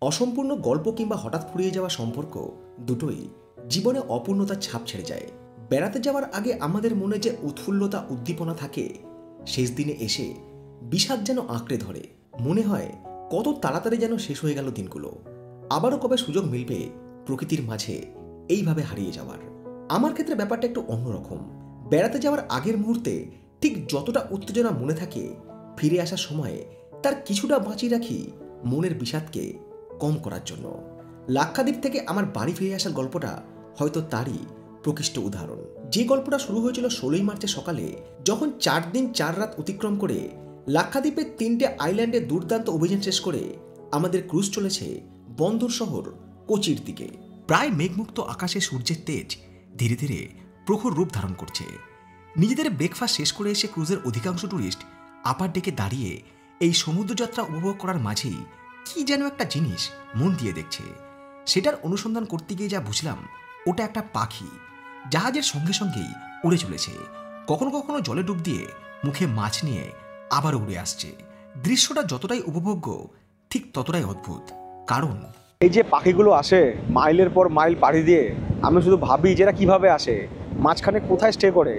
অসম্পূর্ণ গল্প কিংবা হঠাৎ ফুরিয়ে যাওয়া সম্পর্ক দুটোই জীবনে অপূর্ণতার ছাপ ছেড়ে যায়। বেড়াতে যাওয়ার আগে আমাদের মনে যে উৎফুল্লতা উদ্দীপনা থাকে, শেষ দিনে এসে বিষাদ যেন আঁকড়ে ধরে। মনে হয় কত তাড়াতাড়ি যেন শেষ হয়ে গেল দিনগুলো, আবারও কবে সুযোগ মিলবে প্রকৃতির মাঝে এইভাবে হারিয়ে যাওয়ার। আমার ক্ষেত্রে ব্যাপারটা একটু অন্যরকম। বেড়াতে যাওয়ার আগের মুহূর্তে ঠিক যতটা উত্তেজনা মনে থাকে, ফিরে আসার সময়ে তার কিছুটা বাঁচিয়ে রাখি মনের বিষাদকে কম করার জন্য। লাক্ষাদ্বীপ থেকে আমার বাড়ি ফিরে আসার গল্পটা হয়তো তারই প্রকৃষ্ট উদাহরণ। যে গল্পটা শুরু হয়েছিল 16ই মার্চের সকালে, যখন 4 দিন 4 রাত অতিক্রম করে লাক্ষাদ্বীপের 3টে আইল্যান্ডে দুর্দান্ত অভিযান শেষ করে আমাদের ক্রুজ চলেছে বন্দর শহর কোচির দিকে। প্রায় মেঘমুক্ত আকাশে সূর্যের তেজ ধীরে ধীরে প্রখর রূপ ধারণ করছে। নিজেদের ব্রেকফাস্ট শেষ করে এসে ক্রুজের অধিকাংশ ট্যুরিস্ট আপার ডেকে দাঁড়িয়ে এই সমুদ্রযাত্রা উপভোগ করার মাঝেই কি যেন একটা জিনিস মন দিয়ে দেখছে। সেটার অনুসন্ধান করতে গিয়ে যা বুঝলাম, ওটা একটা পাখি জাহাজের সঙ্গে সঙ্গেই উড়ে চলেছে। কখনো কখনো জলে ডুব দিয়ে মুখে মাছ নিয়ে আবার উড়ে আসছে। দৃশ্যটা যতটাই উপভোগ্য, ঠিক ততটাই অদ্ভুত। কারণ এই যে পাখিগুলো আসে মাইলের পর মাইল পাড়ি দিয়ে, আমি শুধু ভাবি যে এরা কীভাবে আসে, মাঝখানে কোথায় স্টে করে,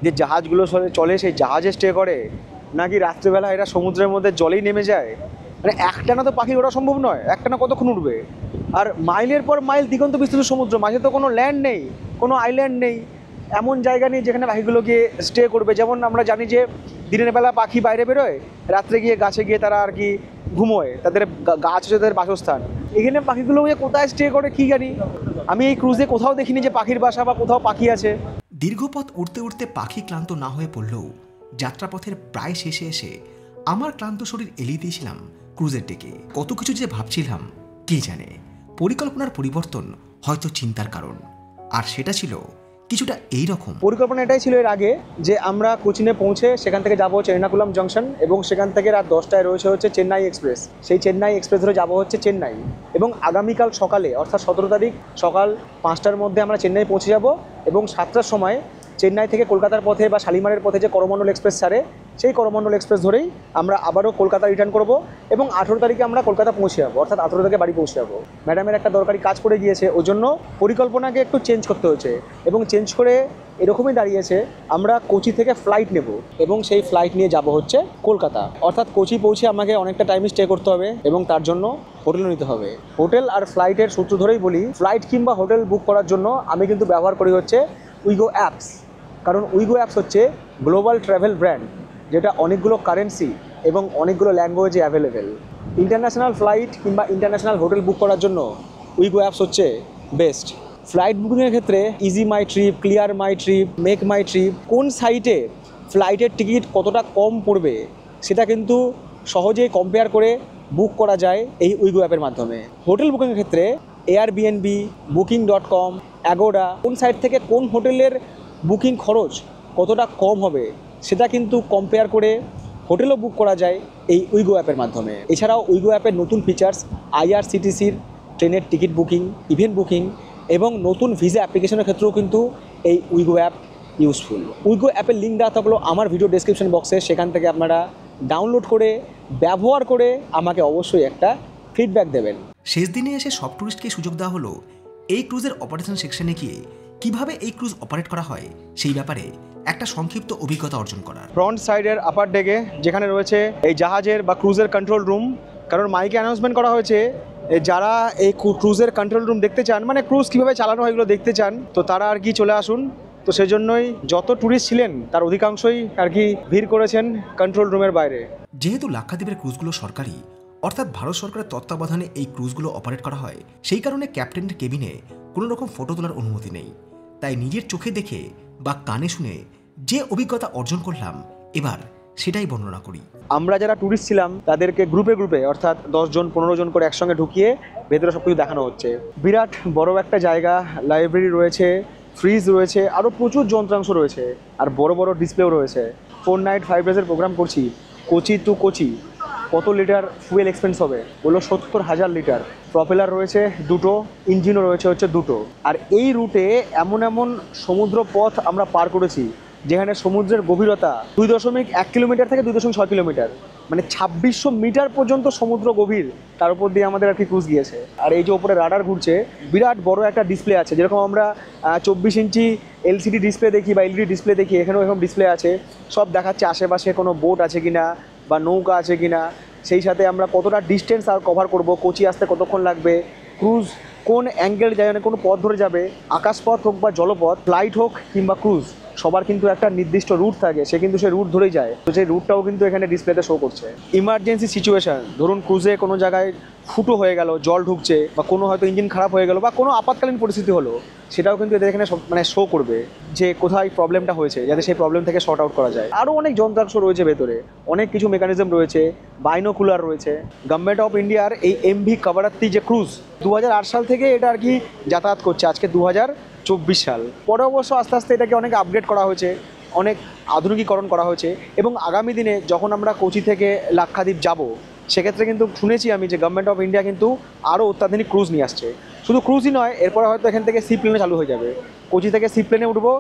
যে জাহাজগুলো চলে সেই জাহাজে স্টে করে, নাকি রাত্রিবেলা এরা সমুদ্রের মধ্যে জলেই নেমে যায়। মানে একটানা তো পাখি ওঠা সম্ভব নয়, একটানা কতক্ষণ উঠবে? আর মাইলের পর মাইল দিগন্ত বিস্তৃত সমুদ্র, মাঝে তো কোনো ল্যান্ড নেই, কোনো আইল্যান্ড নেই, এমন জায়গা নেই যেখানে পাখিগুলো গিয়ে স্টে করবে। যেমন আমরা জানি যে দিনের বেলা পাখি বাইরে বেরোয়, রাত্রে গিয়ে গাছে গিয়ে তারা আর কি ঘুমোয়, তাদের গাছ হচ্ছে তাদের বাসস্থান। এখানে পাখিগুলো গিয়ে কোথায় স্টে করে কি জানি। আমি এই ক্রুজে কোথাও দেখিনি যে পাখির বাসা বা কোথাও পাখি আছে। দীর্ঘ পথ উঠতে উঠতে পাখি ক্লান্ত না হয়ে পড়লেও যাত্রাপথের প্রায় শেষে এসে আমার ক্লান্ত শরীর এলিয়ে দিয়েছিলাম ক্রুজের ডেকে। কত কিছু যে ভাবছিলাম কে জানে। পরিকল্পনার পরিবর্তন হয়তো চিন্তার কারণ, আর সেটা ছিল কিছুটা এই রকম। পরিকল্পনা এটাই ছিল এর আগে যে আমরা কোচিনে পৌঁছে সেখান থেকে যাবো হচ্ছে এর্নাকুলাম জংশন, এবং সেখান থেকে রাত 10টায় রয়েছে হচ্ছে চেন্নাই এক্সপ্রেস। সেই চেন্নাই এক্সপ্রেস ধরে যাবো হচ্ছে চেন্নাই, এবং আগামীকাল সকালে অর্থাৎ 17 তারিখ সকাল 5টার মধ্যে আমরা চেন্নাই পৌঁছে যাব, এবং 7টার সময় চেন্নাই থেকে কলকাতার পথে বা শালিমারের পথে যে করমণ্ডল এক্সপ্রেস ছাড়ে, সেই করমণ্ডল এক্সপ্রেস ধরেই আমরা আবারও কলকাতা রিটার্ন করব, এবং 18 তারিখে আমরা কলকাতা পৌঁছে যাবো, অর্থাৎ 18 তারিখে বাড়ি পৌঁছে যাবো। ম্যাডামের একটা দরকারি কাজ পড়ে গিয়েছে, ওই জন্য পরিকল্পনাকে একটু চেঞ্জ করতে হয়েছে, এবং চেঞ্জ করে এরকমই দাঁড়িয়েছে আমরা কোচি থেকে ফ্লাইট নেব, এবং সেই ফ্লাইট নিয়ে যাব হচ্ছে কলকাতা। অর্থাৎ কোচি পৌঁছে আমাকে অনেকটা টাইম স্টে করতে হবে, এবং তার জন্য হোটেলও নিতে হবে। হোটেল আর ফ্লাইটের সূত্র ধরেই বলি, ফ্লাইট কিংবা হোটেল বুক করার জন্য আমি কিন্তু ব্যবহার করি হচ্ছে উইগো অ্যাপস। কারণ উইগো অ্যাপস হচ্ছে গ্লোবাল ট্রাভেল ব্র্যান্ড, যেটা অনেকগুলো কারেন্সি এবং অনেকগুলো ল্যাঙ্গুয়েজে অ্যাভেলেবেল। ইন্টারন্যাশনাল ফ্লাইট কিংবা ইন্টারন্যাশনাল হোটেল বুক করার জন্য উইগো অ্যাপস হচ্ছে বেস্ট। ফ্লাইট বুকিংয়ের ক্ষেত্রে ইজি মাই ট্রিপ, ক্লিয়ার মাই ট্রিপ, মেক মাই ট্রিপ, কোন সাইটে ফ্লাইটের টিকিট কতটা কম পড়বে সেটা কিন্তু সহজেই কম্পেয়ার করে বুক করা যায় এই উইগো অ্যাপের মাধ্যমে। হোটেল বুকিংয়ের ক্ষেত্রে এয়ারবিএনবি, বুকিং.com, অ্যাগোডা, কোন সাইট থেকে কোন হোটেলের বুকিং খরচ কতটা কম হবে সেটা কিন্তু কম্পেয়ার করে হোটেলও বুক করা যায় এই উইগো অ্যাপের মাধ্যমে। এছাড়াও উইগো অ্যাপের নতুন ফিচার্স আইআরসিটিসির ট্রেনের টিকিট বুকিং, ইভেন্ট বুকিং এবং নতুন ভিসা অ্যাপ্লিকেশনের ক্ষেত্রেও কিন্তু এই উইগো অ্যাপ ইউজফুল। উইগো অ্যাপের লিঙ্ক দেওয়া থাকলো আমার ভিডিও ডেসক্রিপশন বক্সে, সেখান থেকে আপনারা ডাউনলোড করে ব্যবহার করে আমাকে অবশ্যই একটা ফিডব্যাক দেবেন। শেষ দিনে এসে সব ট্যুরিস্টকে সুযোগ দেওয়া হলো এই ক্রুজের অপারেশন সেকশনে গিয়ে কিভাবে এই ক্রুজ অপারেট করা হয় সেই ব্যাপারে একটা সংক্ষিপ্ত অভিজ্ঞতা অর্জন করার। ফ্রন্ট সাইডের আপার ডেকে যেখানে রয়েছে এই জাহাজের বা ক্রুজের কন্ট্রোল রুম, কারণ মাইকে অ্যানাউন্সমেন্ট করা হয়েছে যারা এই ক্রুজের কন্ট্রোল রুম দেখতে চান, মানে ক্রুজ কীভাবে চালানো হয় এগুলো দেখতে চান, তো তারা আর কি চলে আসুন। তো সেজন্যই যত ট্যুরিস্ট ছিলেন তার অধিকাংশই আর কি ভিড় করেছেন কন্ট্রোল রুমের বাইরে। যেহেতু লাক্ষাদ্বীপের ক্রুজগুলো সরকারি, অর্থাৎ ভারত সরকারের তত্ত্বাবধানে এই ক্রুজগুলো অপারেট করা হয়, সেই কারণে ক্যাপ্টেনের কেবিনে কোনো রকম ফটো তোলার অনুমতি নেই। তাই নিজের চোখে দেখে বা কানে শুনে যে অভিজ্ঞতা অর্জন করলাম, এবার সেটাই বর্ণনা করি। আমরা যারা ট্যুরিস্ট ছিলাম তাদেরকে গ্রুপে গ্রুপে অর্থাৎ 10 জন 15 জন করে একসঙ্গে ঢুকিয়ে ভেতরে সব কিছু দেখানো হচ্ছে। বিরাট বড় একটা জায়গা, লাইব্রেরি রয়েছে, ফ্রিজ রয়েছে, আরও প্রচুর যন্ত্রাংশ রয়েছে, আর বড় বড় ডিসপ্লেও রয়েছে। 4 নাইট 5 ডেজের প্রোগ্রাম করছি। কোচি টু কোচি কত লিটার ফুয়েল এক্সপেন্স হবে? বললো 70,000 লিটার। প্রপেলার রয়েছে 2টো, ইঞ্জিনও রয়েছে হচ্ছে 2টো। আর এই রুটে এমন এমন সমুদ্র পথ আমরা পার করেছি যেখানে সমুদ্রের গভীরতা 2.1 কিলোমিটার থেকে 2.6 কিলোমিটার, মানে 2600 মিটার পর্যন্ত সমুদ্র গভীর, তার উপর দিয়ে আমাদের আর কি ক্রুজ গিয়েছে। আর এই যে ওপরে রাডার ঘুরছে, বিরাট বড় একটা ডিসপ্লে আছে, যেরকম আমরা 24 ইঞ্চি এলসিডি ডিসপ্লে দেখি বা এলইডি ডিসপ্লে দেখি, এখানেও এরকম ডিসপ্লে আছে, সব দেখাচ্ছে আশেপাশে কোনো বোট আছে কিনা বা নৌকা আছে কিনা, সেই সাথে আমরা কতটা ডিস্টেন্স আর কভার করব, কোচি আসতে কতক্ষণ লাগবে, ক্রুজ কোন অ্যাঙ্গেল যায়, মানে কোনো পথ ধরে যাবে, আকাশপথ হোক বা জলপথ, ফ্লাইট হোক কিংবা ক্রুজ, সবার কিন্তু একটা নির্দিষ্ট রুট থাকে, সে কিন্তু সেই রুট ধরেই যায়। তো সেই রুটটাও কিন্তু এখানে ডিসপ্লেতে শো করছে। ইমার্জেন্সি সিচুয়েশন, ধরুন ক্রুজে কোনো জায়গায় ফুটো হয়ে গেল, জল ঢুকছে, বা কোনো হয়তো ইঞ্জিন খারাপ হয়ে গেল, বা কোনো আপাতকালীন পরিস্থিতি হলো, সেটাও কিন্তু এদের এখানে মানে শো করবে যে কোথায় প্রবলেমটা হয়েছে, যাতে সেই প্রবলেম থেকে শর্ট আউট করা যায়। আরও অনেক যন্ত্রাংশ রয়েছে ভেতরে, অনেক কিছু মেকানিজম রয়েছে, বাইনোকুলার রয়েছে। গভর্নমেন্ট অফ ইন্ডিয়ার এই এমভি কাভারাত্তি যে ক্রুজ 2008 সাল থেকে এটা আর কি যাতায়াত করছে, আজকে 2024 সাল। পরে অবশ্য আস্তে আস্তে এটাকে অনেক আপগ্রেড করা হয়েছে, অনেক আধুনিকীকরণ করা হয়েছে, এবং আগামী দিনে যখন আমরা কোচি থেকে লাক্ষাদ্বীপ যাব, সেক্ষেত্রে কিন্তু শুনেছি আমি যে গভর্নমেন্ট অফ ইন্ডিয়া কিন্তু আরও অত্যাধুনিক ক্রুজ নিয়ে আসছে। শুধু ক্রুজই নয়, এরপরে হয়তো এখান থেকে সি প্লেনে চালু হয়ে যাবে, কোচি থেকে সি প্লেনে উঠবো,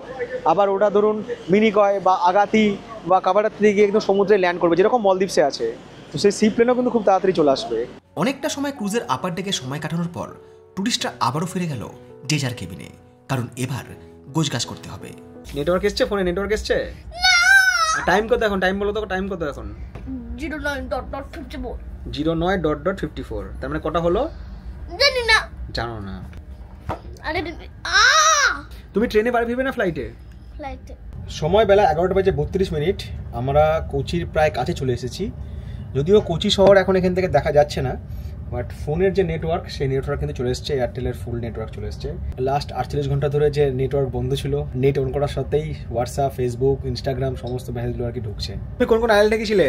আবার ওটা ধরুন মিনিকয় বা আগাতি বা কাভারাত্তি গিয়ে একদম সমুদ্রে ল্যান্ড করবে, যেরকম মলদ্বীপসে আছে। তো সেই সি প্লেনও কিন্তু খুব তাড়াতাড়ি চলে আসবে। অনেকটা সময় ক্রুজের আপার ডেকে সময় কাটানোর পর টুরিস্টরা আবারও ফিরে গেল যে যার কেবিনে, কারণ এবার গোছগাছ করতে হবে। নেটওয়ার্ক এসছে ফোনে, নেটওয়ার্ক এসছে। টাইম কত এখন? টাইম বলো তো, টাইম কত এখন? 09.54 09.54। তার মানে কটা হলো জানি না। জানো না? আরে তুমি ট্রেনে বাড়ি ফিরবে না ফ্লাইটে? ফ্লাইটে। সময় বেলা 11:32। আমরা কোচির প্রায় কাছে চলে এসেছি। যদিও কোচি শহর এখন এখান থেকে দেখা যাচ্ছে না, বাট ফোনের যে নেটওয়ার্ক, সেই নেটওয়ার্ক কিন্তু চলে এসছে, এয়ারটেলের ফুল নেটওয়ার্ক চলে এসছে। লাস্ট 48 ঘন্টা ধরে যে নেটওয়ার্ক বন্ধ ছিল, নেট অন করার সাথেই হোয়াটসঅ্যাপ, ফেসবুক, ইনস্টাগ্রাম সমস্ত মেসেজগুলো আর কি ঢুকছে। তুমি কোন কোন আইল্যান্ডে গেছিলে?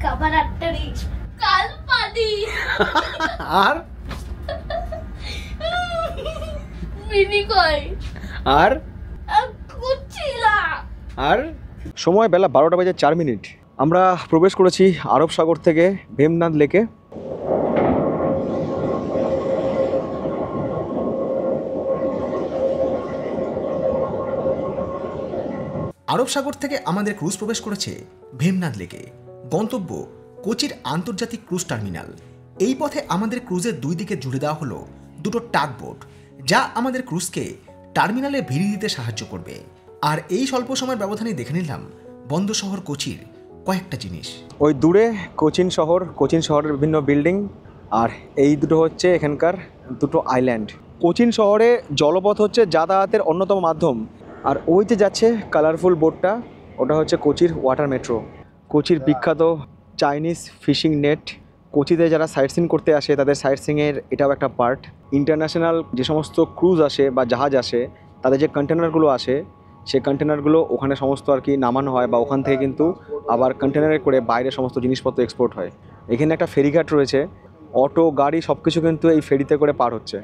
কাভারাত্তি, কালপাদি, আর মিনিকয়, আর কুচিলা। আর সময় বেলা 12:04। আমরা প্রবেশ করেছি আরব সাগর থেকে ভেমনাথ লেকে। আরব সাগর থেকে আমাদের ক্রুজ প্রবেশ করেছে ভেমনাথ লেকে, গন্তব্য কোচির আন্তর্জাতিক ক্রুজ টার্মিনাল। এই পথে আমাদের ক্রুজের দুই দিকে জুড়ে দেওয়া হলো দুটো টাগ বোট, যা আমাদের ক্রুজকে টার্মিনালে ভিড়ি দিতে সাহায্য করবে। আর এই স্বল্প সময়ের ব্যবধানে দেখে নিলাম বন্দর শহর কোচির কয়েকটা জিনিস। ওই দূরে কোচিন শহরের বিভিন্ন বিল্ডিং, আর এই দুটো হচ্ছে এখানকার দুটো আইল্যান্ড। কোচিন শহরে জলপথ হচ্ছে যাতায়াতের অন্যতম মাধ্যম, আর ওই যে যাচ্ছে কালারফুল বোটটা, ওটা হচ্ছে কোচির ওয়াটার মেট্রো। কোচির বিখ্যাত চাইনিজ ফিশিং নেট। কোচিতে যারা সাইট সিন করতে আসে, তাদের সাইট সিংয়ের এটাও একটা পার্ট। ইন্টারন্যাশনাল যে সমস্ত ক্রুজ আসে বা জাহাজ আসে, তাদের যে কন্টেনারগুলো আসে, সেই কন্টেনারগুলো ওখানে সমস্ত আর কি নামানো হয়, বা ওখান থেকে কিন্তু আবার কন্টেনারে করে বাইরে সমস্ত জিনিসপত্র এক্সপোর্ট হয়। এখানে একটা ফেরিঘাট রয়েছে, অটো, গাড়ি সব কিছু কিন্তু এই ফেরিতে করে পার হচ্ছে।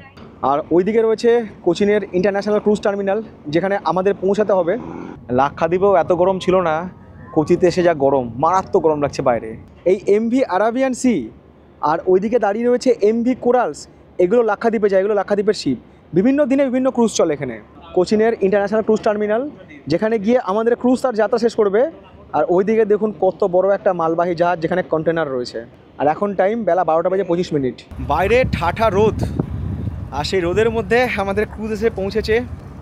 আর ওইদিকে রয়েছে কোচিনের ইন্টারন্যাশনাল ক্রুজ টার্মিনাল, যেখানে আমাদের পৌঁছাতে হবে। লাক্ষাদ্বীপেও এত গরম ছিল না, কোচিতে এসে যা গরম, মারাত্মক গরম লাগছে বাইরে। এই এমভি আরাবিয়ান সি আর ওইদিকে দাঁড়িয়ে রয়েছে এমভি কোরালস, এগুলো লাক্ষাদ্বীপে যায়, এগুলো লাক্ষাদ্বীপের শিপ। বিভিন্ন দিনে বিভিন্ন ক্রুজ চলে এখানে। কোচিনের ইন্টারন্যাশনাল ক্রুজ টার্মিনাল, যেখানে গিয়ে আমাদের ক্রুজ তার যাত্রা শেষ করবে। আর ওইদিকে দেখুন কত বড় একটা মালবাহী জাহাজ, যেখানে কন্টেনার রয়েছে। আর এখন টাইম বেলা 12:25। বাইরে ঠাঠা রোদ, আর সেই রোদের মধ্যে আমাদের ক্রুজ এসে পৌঁছেছে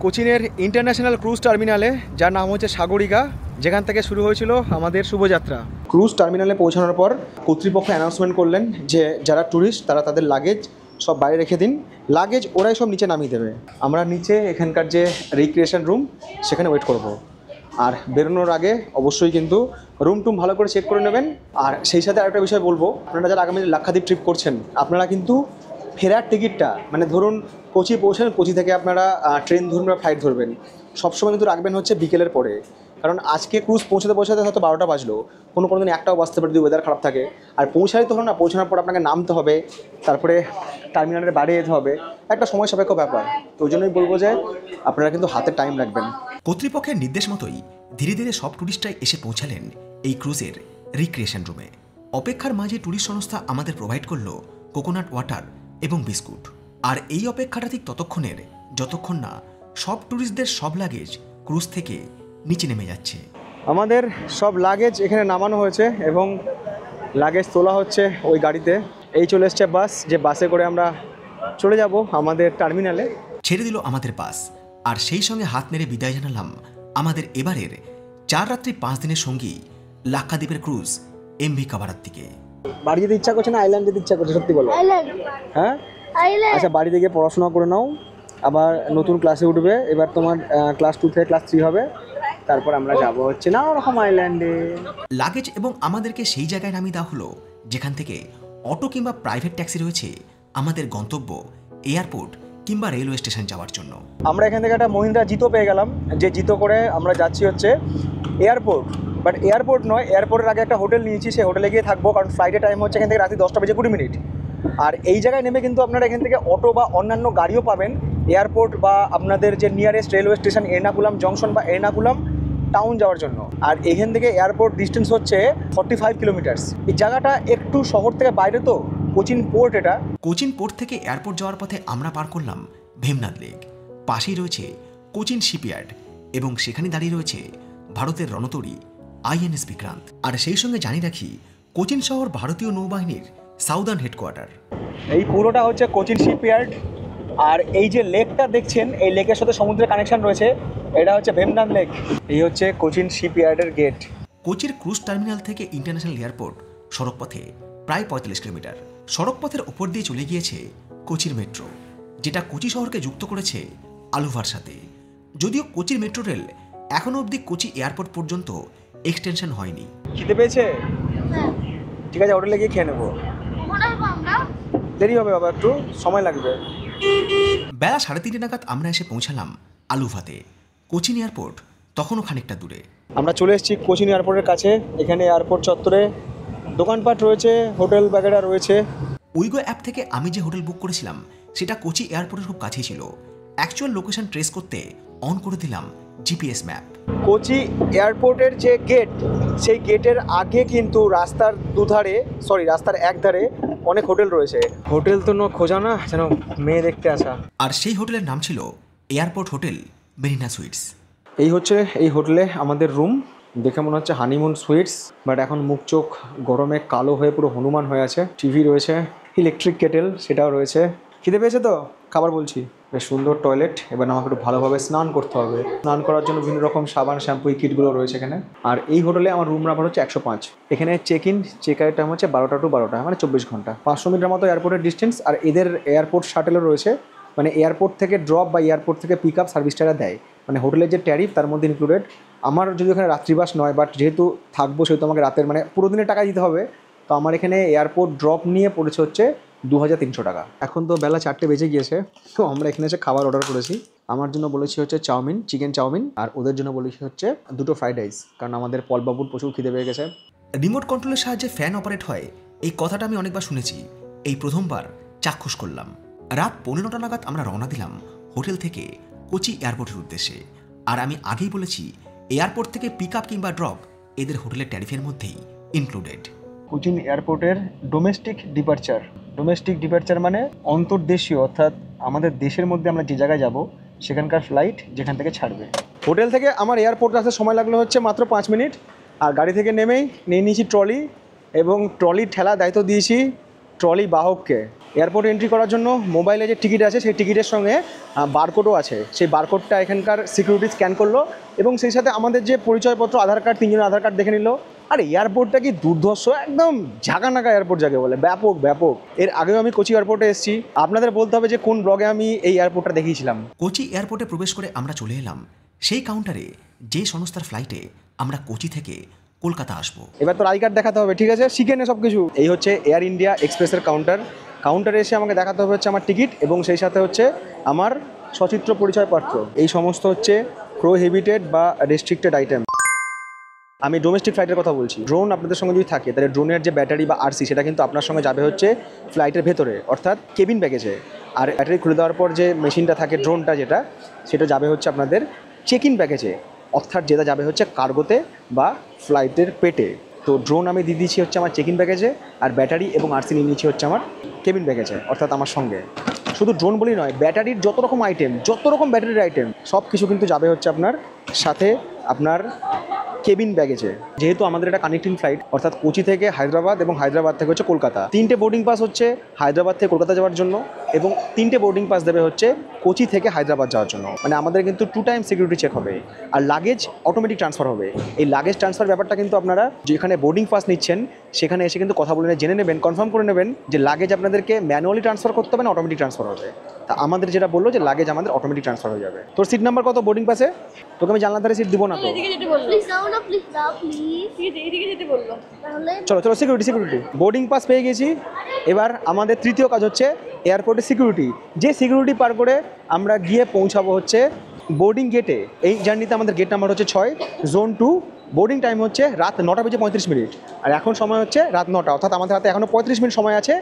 কোচিনের ইন্টারন্যাশনাল ক্রুজ টার্মিনালে, যার নাম হচ্ছে সাগরিকা, যেখান থেকে শুরু হয়েছিল আমাদের শুভযাত্রা। ক্রুজ টার্মিনালে পৌঁছানোর পর কর্তৃপক্ষ অ্যানাউন্সমেন্ট করলেন যে যারা ট্যুরিস্ট তারা তাদের লাগেজ সব বাইরে রেখে দিন, লাগেজ ওরাই সব নিচে নামিয়ে দেবে। আমরা নিচে এখানকার যে রিক্রিয়েশন রুম, সেখানে ওয়েট করব। আর বেরোনোর আগে অবশ্যই কিন্তু রুম টুম ভালো করে চেক করে নেবেন। আর সেই সাথে আরেকটা বিষয় বলবো, আপনারা যারা আগামী লাক্ষাদ্বীপ ট্রিপ করছেন, আপনারা কিন্তু ফেরার টিকিটটা, মানে ধরুন কোচি পৌঁছেন, কোচি থেকে আপনারা ট্রেন ধরুন বা ফ্লাইট ধরবেন, সবসময় কিন্তু রাখবেন হচ্ছে বিকেলের পরে। কারণ আজকে ক্রুজ পৌঁছাতে হয়তো 12টা বাজলো, কোনো দিন 1টাও বাজতে পারে যদি ওয়েদার খারাপ থাকে। আর পৌঁছাই তো হলো না, পৌঁছানোর পর আপনাকে নামতে হবে, তারপরে টার্মিনালের বাইরে যেতে হবে, একটা সময় সাপেক্ষ ব্যাপার। তো ওই জন্যই বলবো যে আপনারা কিন্তু হাতে টাইম রাখবেন। কর্তৃপক্ষের নির্দেশ মতোই ধীরে ধীরে সব টুরিস্টরাই এসে পৌঁছালেন এই ক্রুজের রিক্রিয়েশন রুমে। অপেক্ষার মাঝে ট্যুরিস্ট সংস্থা আমাদের প্রোভাইড করলো কোকোনাট ওয়াটার এবং বিস্কুট। আর এই অপেক্ষাটা ঠিক ততক্ষণের যতক্ষণ না সব ট্যুরিস্টদের সব লাগেজ ক্রুজ থেকে নিচে নেমে যাচ্ছে। আমাদের সব লাগেজ এখানে নামানো হয়েছে এবং লাগেজ তোলা হচ্ছে ওই গাড়িতে। এই চলে এসছে বাস, যে বাসে করে আমরা চলে যাব আমাদের টার্মিনালে। ছেড়ে দিল আমাদের বাস, আর সেই সঙ্গে হাত নেড়ে বিদায় জানালাম আমাদের এবারের 4 রাত্রি 5 দিনের সঙ্গী লাক্ষাদ্বীপের ক্রুজ এমভি কাবারার দিকে। বাড়ি যেতে ইচ্ছা করছে না আইল্যান্ড যেতে ইচ্ছা করছে? সত্যি বলো। আইল্যান্ড হ্যাঁ আইল্যান্ড আচ্ছা, বাড়িতে গিয়ে পড়াশোনা করে নাও, আবার নতুন ক্লাসে উঠবে। এবার তোমার ক্লাস 2 থেকে ক্লাস 3 হবে, তারপর আমরা যাব হচ্ছে না ওরকম আইল্যান্ডে। লাগেজ এবং আমাদেরকে সেই জায়গায় নামিয়ে দেওয়া হলো যেখান থেকে অটো কিংবা প্রাইভেট ট্যাক্সি রয়েছে আমাদের গন্তব্য এয়ারপোর্ট কিংবা রেলওয়ে স্টেশন যাওয়ার জন্য। আমরা এখান থেকে একটা মহিন্দ্রা জিতো পেয়ে গেলাম, যে জিতো করে আমরা যাচ্ছি হচ্ছে এয়ারপোর্ট। বাট এয়ারপোর্ট নয়, এয়ারপোর্টের আগে একটা হোটেল নিয়েছি, সেই হোটেলে গিয়ে থাকবো, কারণ ফ্লাইটের টাইম হচ্ছে এখান থেকে রাতে 10:20। আর এই জায়গায় নেমে কিন্তু আপনারা এখান থেকে অটো বা অন্যান্য গাড়িও পাবেন এয়ারপোর্ট বা আপনাদের যে nearest railway station Ernakulam junction বা এর্নাকুলাম টাউন যাওয়ার জন্য। আর এখান থেকে এয়ারপোর্ট ডিস্টেন্স হচ্ছে 45 কিলোমিটার্স। এই জায়গাটা একটু শহর থেকে বাইরে, তো কোচিন পোর্ট এটা। কোচিন পোর্ট থেকে এয়ারপোর্ট যাওয়ার পথে আমরা পার করলাম ভেমনাথ লেক। পাশেই রয়েছে কোচিন শিপইয়ার্ড এবং সেখানে দাঁড়িয়ে রয়েছে ভারতের রণতরী আইএনএস বিক্রান্ত। আর সেই সঙ্গে জানিয়ে রাখি কোচিন শহর ভারতীয় নৌবাহিনীর সাউদার্ন হেডকোয়ার্টার। এই পুরোটা হচ্ছে কোচিন শিপইয়ার্ড। আর এই যে লেকটা দেখছেন, এই লেকের সাথে সমুদ্রের কানেকশন রয়েছে, এটা হচ্ছে ভেমনাথ লেক। এই হচ্ছে কোচিন শিপইয়ার্ডের গেট। কোচির ক্রুজ টার্মিনাল থেকে ইন্টারন্যাশনাল এয়ারপোর্ট সড়কপথে প্রায় 45 কিলোমিটার। সড়কপথের ওপর দিয়ে চলে গিয়েছে কোচির মেট্রো, যেটা কোচি শহরকে যুক্ত করেছে আলুভার সাথে। যদিও কোচির মেট্রো রেল এখনও অবধি কোচি এয়ারপোর্ট পর্যন্ত এক্সটেনশন হয়নি। খিদে পেয়েছে? হ্যাঁ ঠিক আছে, হোটেলে গিয়ে খেয়ে নেবো। ওখানে আমরা দেরি হবে বাবা, একটু সময় লাগবে। বেলা 3:30 নাগাদ আমরা এসে পৌঁছালাম আলুভাতে। কোচিন এয়ারপোর্ট তখনও খানিকটা দূরে। আমরা চলে এসেছি কোচিন এয়ারপোর্টের কাছে। এখানে এয়ারপোর্ট চত্বরে দোকানপাট রয়েছে, হোটেল বাগেরা রয়েছে। উইগো অ্যাপ থেকে আমি যে হোটেল বুক করেছিলাম সেটা কোচি এয়ারপোর্টের খুব কাছেই ছিল। অ্যাকচুয়াল লোকেশন ট্রেস করতে অন করে দিলাম জিপিএস ম্যাপ। কোচি এয়ারপোর্টের যে গেট, সেই গেটের আগে কিন্তু রাস্তার একধারে অনেক হোটেল রয়েছে। হোটেল তো খোঁজা না, যেন মেয়ে দেখতে আসা। আর সেই হোটেলের নাম ছিল এয়ারপোর্ট হোটেল মেরিনা সুইটস। এই হচ্ছে এই হোটেলে আমাদের রুম। দেখে মনে হচ্ছে হানিমুন সুইটস, বাট এখন মুখ চোখ গরমে কালো হয়ে পুরো হনুমান হয়ে আছে। টিভি রয়েছে, ইলেকট্রিক কেটেল সেটাও রয়েছে। খিদে পেয়েছে তো খাবার বলছি। বেশ সুন্দর টয়লেট। এবার আমাকে একটু ভালোভাবে স্নান করতে হবে। স্নান করার জন্য বিভিন্ন রকম সাবান শ্যাম্পু কিটগুলো রয়েছে এখানে। আর এই হোটেলে আমার রুম নাম্বার হচ্ছে 105। এখানে চেক আউট টাইম হচ্ছে 12টা to 12টা, মানে 24 ঘন্টা। 500 মিটার মতো এয়ারপোর্টের ডিস্টেন্স। আর এদের এয়ারপোর্ট শাটেলও রয়েছে, মানে এয়ারপোর্ট থেকে ড্রপ বা এয়ারপোর্ট থেকে পিক আপ সার্ভিসটা দেয়। মানে হোটেলের যে ট্যারিফ তার মধ্যে ইনক্লুডেড। আমার যদি ওখানে রাত্রিবাস নয়, বাট যেহেতু থাকবো সেহেতু আমাকে রাতের মানে পুরো দিনের টাকা দিতে হবে। তো আমার এখানে এয়ারপোর্ট ড্রপ নিয়ে পড়েছে হচ্ছে 2300 টাকা। এখন তো বেলা 4টে বেজে গিয়েছে, তো আমরা এখানে এসে খাবার অর্ডার করেছি। আমার জন্য বলেছি হচ্ছে চাউমিন, চিকেন চাউমিন, আর ওদের জন্য বলেছি হচ্ছে 2টো ফ্রাইড রাইস, কারণ আমাদের পলবাবুর প্রচুর খিদে পেয়ে গেছে। রিমোট কন্ট্রোলের সাহায্যে ফ্যান অপারেট হয়, এই কথাটা আমি অনেকবার শুনেছি, এই প্রথমবার চাক্ষুষ করলাম। রাত 15টা নাগাদ আমরা রওনা দিলাম হোটেল থেকে কোচি এয়ারপোর্টের উদ্দেশ্যে। আর আমি আগেই বলেছি এয়ারপোর্ট থেকে পিক আপ কিংবা ড্রপ এদের হোটেলের ট্যারিফের মধ্যেই ইনক্লুডেড। কোচিন এয়ারপোর্টের ডোমেস্টিক ডিপার্চার মানে অন্তর্দেশীয়, অর্থাৎ আমাদের দেশের মধ্যে আমরা যে জায়গায় যাব সেখানকার ফ্লাইট যেখান থেকে ছাড়বে। হোটেল থেকে আমার এয়ারপোর্ট আসতে সময় লাগলো হচ্ছে মাত্র 5 মিনিট। আর গাড়ি থেকে নেমেই নিয়ে নিয়েছি ট্রলি, এবং ট্রলির ঠেলা দায়িত্ব দিয়েছি ট্রলি বাহককে। এয়ারপোর্ট এন্ট্রি করার জন্য মোবাইলে যে টিকিট আছে সেই টিকিটের সঙ্গে বারকোডও আছে। সেই বারকোডটা এখানকার সিকিউরিটি স্ক্যান করলো, এবং সেই সাথে আমাদের যে পরিচয়পত্র, আধার কার্ড, 3জনের আধার কার্ড দেখে নিল। আর এয়ারপোর্টটা কি দুর্ধর্ষ, একদম ঝাঁকানাকা এয়ারপোর্ট যাকে বলে, ব্যাপক। এর আগেও আমি কোচি এয়ারপোর্টে এসেছি। আপনাদের বলতে হবে যে কোন ব্লগে আমি এই এয়ারপোর্টটা দেখিয়েছিলাম। কোচি এয়ারপোর্টে প্রবেশ করে আমরা চলে এলাম সেই কাউন্টারে যে সংস্থার ফ্লাইটে আমরা কোচি থেকে কলকাতা আসবো। এবার তো আই কার্ড দেখাতে হবে, ঠিক আছে, শিখে নে সব কিছু। এই হচ্ছে এয়ার ইন্ডিয়া এক্সপ্রেসের কাউন্টারে এসে আমাকে দেখাতে হবে হচ্ছে আমার টিকিট, এবং সেই সাথে হচ্ছে আমার সচিত্র পরিচয়পত্র। এই সমস্ত হচ্ছে প্রোহিবিটেড বা রেস্ট্রিক্টেড আইটেম। আমি ডোমেস্টিক ফ্লাইটের কথা বলছি। ড্রোন আপনাদের সঙ্গে যদি থাকে, তাহলে ড্রোনের যে ব্যাটারি বা আরসি সেটা কিন্তু আপনার সঙ্গে যাবে হচ্ছে ফ্লাইটের ভেতরে, অর্থাৎ কেবিন ব্যাগেজে। আর ব্যাটারি খুলে দেওয়ার পর যে মেশিনটা থাকে, ড্রোনটা যেটা, সেটা যাবে হচ্ছে আপনাদের চেক ইন ব্যাগেজে, অর্থাৎ যেটা যাবে হচ্ছে কার্গোতে বা ফ্লাইটের পেটে। তো ড্রোন আমি দিয়ে দিচ্ছি হচ্ছে আমার চেক ইন ব্যাগেজে, আর ব্যাটারি এবং আরসি নিয়ে নিচ্ছি হচ্ছে আমার কেবিন ব্যাগেজে, অর্থাৎ আমার সঙ্গে। শুধু ড্রোন বলেই নয়, ব্যাটারির যত রকম ব্যাটারির আইটেম সব কিছু কিন্তু যাবে হচ্ছে আপনার সাথে আপনার কেবিন ব্যাগেজে, যেহেতু আমাদের এটা কানেক্টিং ফ্লাইট, অর্থাৎ কোচি থেকে হায়দ্রাবাদ এবং হায়দ্রাবাদ থেকে হচ্ছে কলকাতা, 3টে বোর্ডিং পাস হচ্ছে হায়দ্রাবাদ থেকে কলকাতা যাওয়ার জন্য এবং 3টে বোর্ডিং পাস দেবে হচ্ছে কোচি থেকে হায়দ্রাবাদ যাওয়ার জন্য। মানে আমাদের কিন্তু 2 টাইম সিকিউরিটি চেক হবে আর লাগেজ অটোমেটিক ট্রান্সফার হবে। এই লাগেজ ট্রান্সফার ব্যাপারটা কিন্তু আপনারা যেখানে বোর্ডিং পাস নিচ্ছেন সেখানে এসে কিন্তু কথা বলে জেনে নেবেন, কনফার্ম করে নেবেন যে লাগেজ আপনাদেরকে ম্যানুয়ালি ট্রান্সফার করতে হবে না অটোমেটিক ট্রান্সফার হবে। তা আমাদের যেটা বললো যে লাগেজ আমাদের অটোমেটিক ট্রান্সফার হয়ে যাবে। তোর সিট নাম্বার কত বোর্ডিং পাসে? তোকে আমি জানলার ধারে সিট দিব না তো। প্লিজ দাও না, প্লিজ দাও, প্লিজ। এদিকে যেতে বললো তাহলে। চলো চলো, সিকিউরিটি বোর্ডিং পাস পেয়ে গেছি। এবার আমাদের তৃতীয় কাজ হচ্ছে এয়ারপোর্টে সিকিউরিটি। যে সিকিউরিটি পার করে আমরা গিয়ে পৌঁছাবো হচ্ছে বোর্ডিং গেটে। এই জার্নিতে আমাদের গেট নাম্বার হচ্ছে 6, জোন 2। বোর্ডিং টাইম হচ্ছে রাত 9:35 আর এখন সময় হচ্ছে রাত 9টা, অর্থাৎ আমাদের হাতে এখনও 35 মিনিট সময় আছে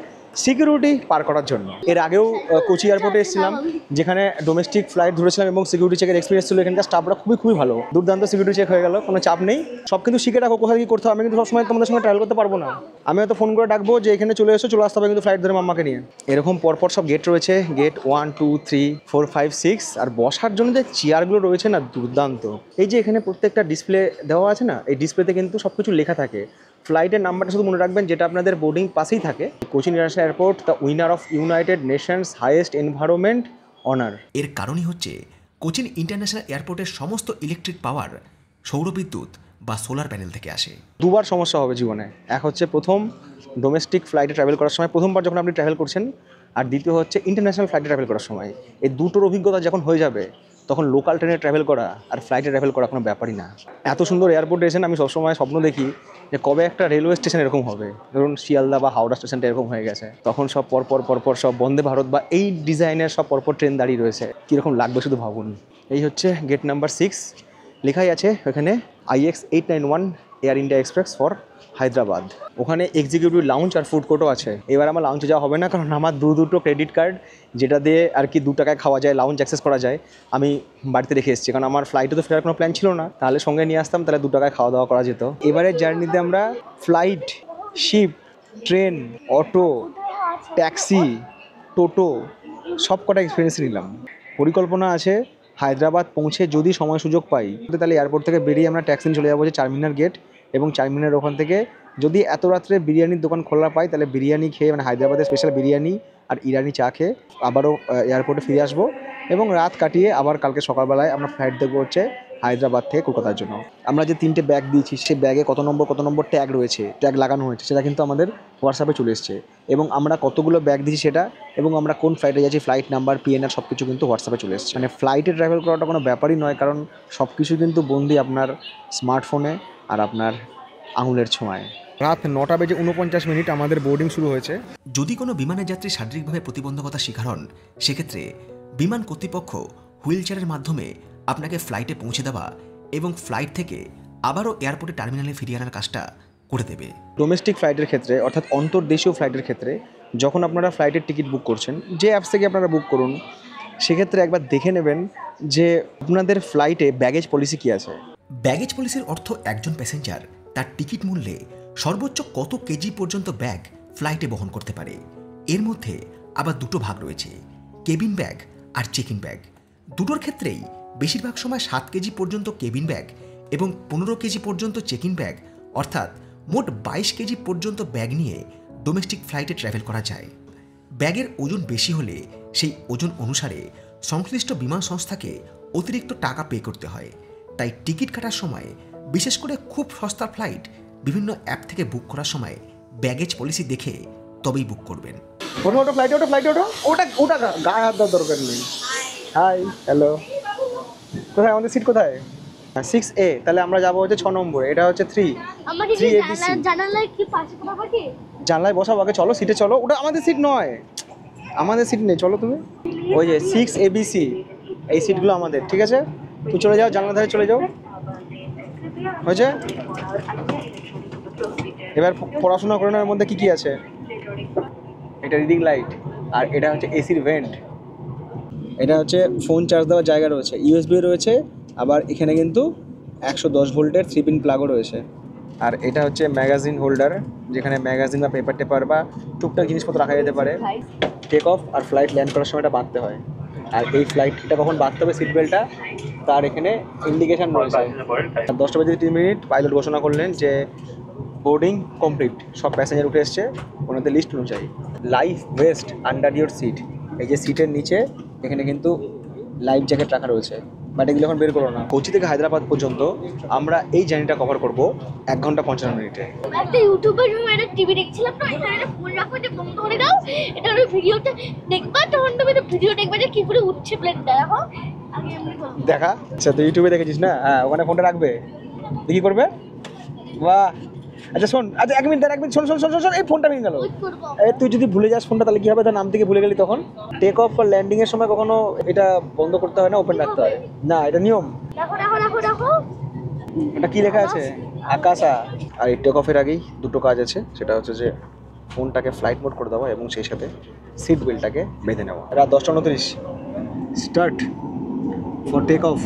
সিকিউরিটি পার করার জন্য। এর আগেও কোচি এয়ারপোর্টে এসেছিলাম, যেখানে ডোমেস্টিক ফ্লাইট ধরেছিলাম এবং সিকিউরিটি চেকের এক্সপিরিয়েন্স ছিল। এখানকার স্টাফরা খুবই ভালো, দুর্দান্ত সিকিউরিটি চেক হয়ে গেল, কোনো চাপ নেই। সব কিন্তু শিখে রাখো কোথায় কী করতে হবে। আমি কিন্তু সবসময় তোমাদের সঙ্গে ট্রাভেল করতে পারবো না, আমি হয়তো ফোন করে ডাকবো যে এখানে চলে আসতে হবে, কিন্তু ফ্লাইট ধরে মাম্মাকে নিয়ে। এরকম পরপর সব গেট রয়েছে, গেট 1, 2, 3, 4, 5, 6। আর বসার জন্য যে চেয়ারগুলো রয়েছে না, দুর্দান্ত। এই যে এখানে প্রত্যেকটা ডিসপ্লে দেওয়া আছে না, এই ডিসপ্লেতে কিন্তু সব কিছু লেখা থাকে। ফ্লাইটের নাম্বারটা শুধু মনে রাখবেন, যেটা আপনাদের বোর্ডিং পাসেই থাকে। Cochin international airport, the winner of United Nations highest environment honour. এর কারণই হচ্ছে কোচিন ইন্টারন্যাশনাল এয়ারপোর্টের সমস্ত ইলেকট্রিক পাওয়ার সৌরবিদ্যুৎ বা সোলার প্যানেল থেকে আসে। দুবার সমস্যা হবে জীবনে। এক হচ্ছে প্রথম ডোমেস্টিক ফ্লাইটে ট্রাভেল করার সময়, প্রথমবার যখন আপনি ট্রাভেল করছেন, আর দ্বিতীয় হচ্ছে ইন্টারন্যাশনাল ফ্লাইটে ট্রাভেল করার সময়। এই দুটোর অভিজ্ঞতা যখন হয়ে যাবে, তখন লোকাল ট্রেনে ট্রাভেল করা আর ফ্লাইটে ট্রাভেল করা কোনো ব্যাপারই না। এত সুন্দর এয়ারপোর্টে এসেছেন, আমি সবসময় স্বপ্ন দেখি যে কবে একটা রেলওয়ে স্টেশন এরকম হবে। ধরুন শিয়ালদা বা হাওড়া স্টেশনটা এরকম হয়ে গেছে, তখন সব পরপর সব বন্দে ভারত বা এই ডিজাইনের সব পরপর ট্রেন দাঁড়িয়ে রয়েছে, কীরকম লাগবে শুধু ভাবুন। এই হচ্ছে গেট নাম্বার 6, লেখাই আছে ওখানে IX 891 air India express for Hyderabad. ওখানে এক্সিকিউটিভ লাউঞ্জ আর ফুড কোর্টও আছে। এবার আমার লাউঞ্জে যাওয়া হবে না, কারণ আমার দুটো ক্রেডিট কার্ড, যেটা দিয়ে আর কি 2 টাকায় খাওয়া যায়, লাউঞ্জ অ্যাক্সেস করা যায়, আমি বাড়িতে রেখে এসেছি। কারণ আমার ফ্লাইটে তো ফেরার কোনো প্ল্যান ছিল না, তাহলে সঙ্গে নিয়ে আসতাম, তাহলে 2 টাকায় খাওয়া দাওয়া করা যেত। এবারের জার্নিতে আমরা flight, ship, train, auto, taxi, টোটো সব কটা এক্সপিরিয়েন্স নিলাম। পরিকল্পনা আছে হায়দ্রাবাদ পৌঁছে যদি সময় সুযোগ পাই, তাহলে এয়ারপোর্ট থেকে বেরিয়ে আমরা ট্যাক্সি চলে যাবো যে চারমিনার গেট, এবং চারমিনার ওখান থেকে যদি এত রাত্রে বিরিয়ানির দোকান খোলা পাই, তাহলে বিরিয়ানি খেয়ে, মানে হায়দ্রাবাদের স্পেশাল বিরিয়ানি আর ইরানি চা খেয়ে আবারও এয়ারপোর্টে ফিরে আসবো এবং রাত কাটিয়ে আবার কালকে সকালবেলায় আমরা ফ্লাইট দেখবো হচ্ছে হায়দ্রাবাদ থেকে কলকাতার জন্য। আমরা যে 3টে ব্যাগ দিয়েছি, সেই ব্যাগে কত নম্বর ট্যাগ রয়েছে, ট্যাগ লাগানো হয়েছে, সেটা কিন্তু আমাদের হোয়াটসঅ্যাপে চলে এসছে। এবং আমরা কতগুলো ব্যাগ দিয়েছি সেটা, এবং আমরা কোন ফ্লাইটে যাচ্ছি, ফ্লাইট নাম্বার, PNR সব কিছু কিন্তু হোয়াটসঅ্যাপে চলে এসছে। মানে ফ্লাইটে ট্রাভেল করাটা কোনো ব্যাপারই নয়, কারণ সব কিছু কিন্তু বন্দি আপনার স্মার্টফোনে আর আপনার আঙুলের ছোঁয়ায়। রাত 9:49 আমাদের বোর্ডিং শুরু হয়েছে। যদি কোনো বিমানের যাত্রী শারীরিকভাবে প্রতিবন্ধকতা শিকার হন, সেক্ষেত্রে বিমান কর্তৃপক্ষ হুইলচেয়ারের মাধ্যমে আপনাকে ফ্লাইটে পৌঁছে দেওয়া এবং ফ্লাইট থেকে আবারও এয়ারপোর্টে টার্মিনালে ফিরিয়ে আনার কাজটা করে দেবে। ডোমেস্টিক ফ্লাইটের ক্ষেত্রে, অর্থাৎ অন্তর্দেশীয় ফ্লাইটের ক্ষেত্রে, যখন আপনারা ফ্লাইটের টিকিট বুক করছেন, যে অ্যাপস থেকে আপনারা বুক করুন, সেক্ষেত্রে একবার দেখে নেবেন যে আপনাদের ফ্লাইটে ব্যাগেজ পলিসি কী আছে। ব্যাগেজ পলিসির অর্থ একজন প্যাসেঞ্জার তার টিকিট মূল্যে সর্বোচ্চ কত কেজি পর্যন্ত ব্যাগ ফ্লাইটে বহন করতে পারে। এর মধ্যে আবার 2টো ভাগ রয়েছে, কেবিন ব্যাগ আর চেক ইন ব্যাগ। দুটোর ক্ষেত্রেই বেশিরভাগ সময় 7 কেজি পর্যন্ত কেবিন ব্যাগ এবং 15 কেজি পর্যন্ত চেক ইন ব্যাগ, অর্থাৎ মোট 22 কেজি পর্যন্ত ব্যাগ নিয়ে ডোমেস্টিক ফ্লাইটে ট্রাভেল করা যায়। ব্যাগের ওজন বেশি হলে সেই ওজন অনুসারে সংশ্লিষ্ট বিমান সংস্থাকে অতিরিক্ত টাকা পে করতে হয়। তাই টিকিট কাটার সময়, বিশেষ করে খুব সস্তার ফ্লাইট বিভিন্ন অ্যাপ থেকে বুক করার সময় ব্যাগেজ পলিসি দেখে তবেই বুক করবেন। ওটা ফ্লাইটে ওটা গায়ে হাত দেওয়ার দরকার নেই। হাই, হ্যালো, কোথায় আমাদের সিট কোথায়? 6A। তাহলে আমরা যাবো হচ্ছে 6 নম্বরে, এটা হচ্ছে 3। আমাকে কি জানালায় কি পাশে বসাবো কি? জানলায় বসাবো আগে, চলো সিটে চলো। ওটা আমাদের সিট নয়, আমাদের সিট নেই, চলো তুমি। ওই যে 6ABC, এই সিটগুলো আমাদের, ঠিক আছে? তুমি চলে যাও, জানলা ধারে চলে যাও, হয়েছে? এবার পড়াশোনা করে নেওয়ার মধ্যে কি আছে। এটা রিডিং লাইট, আর এটা হচ্ছে এসির ভেন্ট। এটা হচ্ছে ফোন চার্জ দেওয়ার জায়গা রয়েছে, USB রয়েছে, আবার এখানে কিন্তু 110 ভোল্টের 3-পিন প্লাগও রয়েছে। আর এটা হচ্ছে ম্যাগাজিন হোল্ডার, যেখানে ম্যাগাজিন বা পেপার বা টুকটাক জিনিসপত্র রাখা যেতে পারে। টেক অফ আর ফ্লাইট ল্যান্ড করার সময় এটা বাঁধতে হয়। আর এই ফ্লাইটটা কখন বাঁধতে হবে সিট বেল্টটা তার এখানে ইন্ডিকেশন রয়েছে। 10:03 পাইলট ঘোষণা করলেন যে বোর্ডিং কমপ্লিট, সব প্যাসেঞ্জার উঠে এসছে ওনাদের লিস্ট অনুযায়ী। Life vest under your seat, এই যে সিটের নিচে এখানে কিন্তু লাইফ জ্যাকেট রাখা রয়েছে, বাট এগুলো এখন বের করো না। কোচি থেকে হায়দ্রাবাদ পর্যন্ত আমরা এই জার্নিটা কভার করব 1 ঘন্টা 55 মিনিটে। একটা ইউটিউবের একটা টিভি দেখছিলাম না, এখানে ফোন রাখো যে বন্ধ করে দাও, এটা ওই ভিডিওটা দেখবা, তখন তুমি ভিডিও দেখবে যে কি করে উঠছে প্লেনটা। দেখো আগে এমনি করো, দেখা আচ্ছা, তুই ইউটিউবে দেখেছিস না? হ্যাঁ, ওখানে ফোনটা রাখবে, কি করবে? বাহ, আচ্ছা শোন, আচ্ছা 1 মিনিট শোন শোন শোন শোন, এই ফোনটা ভেঙে গেল। ওয়েট করবো। তুই যদি ভুলে যাস ফোনটা তাহলে কি হবে? তার নাম থেকে ভুলে গেলি তখন। টেক অফ আর ল্যান্ডিং এর সময় কখনো এটা বন্ধ করতে হয় না, ওপেন রাখতে হয় না, এটা নিয়ম। দেখো দেখো দেখো দেখো, এটা কি লেখা আছে? আকাশা। আর এই টেক অফের আগেই দুটো কাজ আছে, সেটা হচ্ছে যে ফোনটাকে ফ্লাইট মোড করে দেওয়া এবং সেই সাথে সিট বেল্টটাকে বেঁধে নেওয়া। রাত 10:29 স্টার্ট ফর টেক অফ।